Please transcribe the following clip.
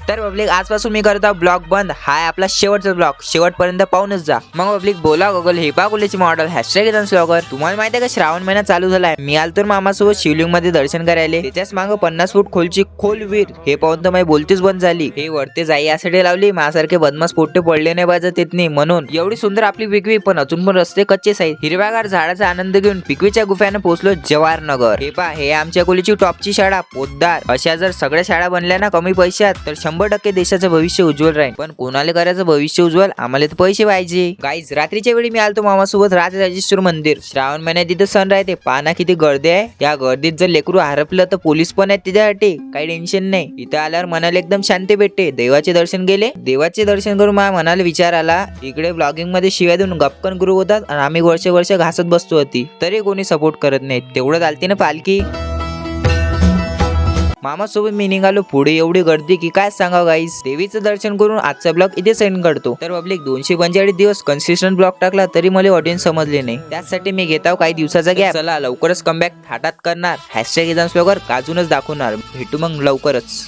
तर पब्लिक आजपासून मी करतो ब्लॉग बंद. हाय आपला शेवटचा ब्लॉग, शेवटपर्यंत पाहूनच जा. मग पब्लिक बोला गोगल हे पा कोलेची मॉडेल #ब्लॉगर. तुम्हाला माहिती आहे का श्रावण महिना चालू झालाय. मी आलतो मामासोबत शिवलिंग मध्ये दर्शन करायला. त्याच्याच मागं 50 फूट खोलची खोल वीर. हे पाहून तर माझी बोलतीच बंद झाली. हे वरते जाई यासाठी लावली माझ्यासारखे बदमाश पोट्टे पडले नाही पाहिजे तिथनी म्हणून. एवढी सुंदर आपली पिकवी, पण अजून पण रस्ते कच्चेच आहेत. हिरव्यागार झाडाचा आनंद घेऊन पिकवीच्या गुफ्याने पोहोचलो जवाहर नगर. हे पा हे आमच्या कोलीची टॉपची शाळा पोद्दार. अशा जर सगळ्या शाळा बनल्या ना कमी पैशात तर 100% देशाचं भविष्य उज्ज्वल राहील. पण कोणाला करायचं भविष्य उज्ज्वल, आम्हाला तर पैसे पाहिजे. गाईज रात्रीच्या वेळी मी आलतो मामासोबत राजराजेश्वर मंदिर. श्रावण महिन्यात तिथं सण राहते. पाना किती गर्दी आहे. या गर्दीत जर लेकरू हरपलं तर पोलीस पण आहेत तिच्यासाठी. काही टेन्शन नाही. इथं आल्यावर मनाला एकदम शांती भेटते. देवाचे दर्शन गेले. देवाचे दर्शन करून माझ्या मनाला विचार आला, इकडे ब्लॉगिंग मध्ये शिवाय देऊन गपकन गुरु होतात आणि आम्ही वर्ष घासत बसतो होती, तरी कोणी सपोर्ट करत नाही. तेवढं चालते ना पालखी. मामा सोबत मी निघालो पुढे. एवढी गर्दी की काय सांगाव गाईस. देवीचं दर्शन करून आजचा ब्लॉग इथे सेंड करतो. तर पब्लिक 245 दिवस कन्सिस्टंट ब्लॉग टाकला तरी मला ऑडियन्स समजले नाही. त्यासाठी मी घेताव काही दिवसाचा गॅप. चला लवकरच कमबॅक थाटात करणार. #ब्लॉगर काजूनच दाखवणार. भेटू मग लवकरच.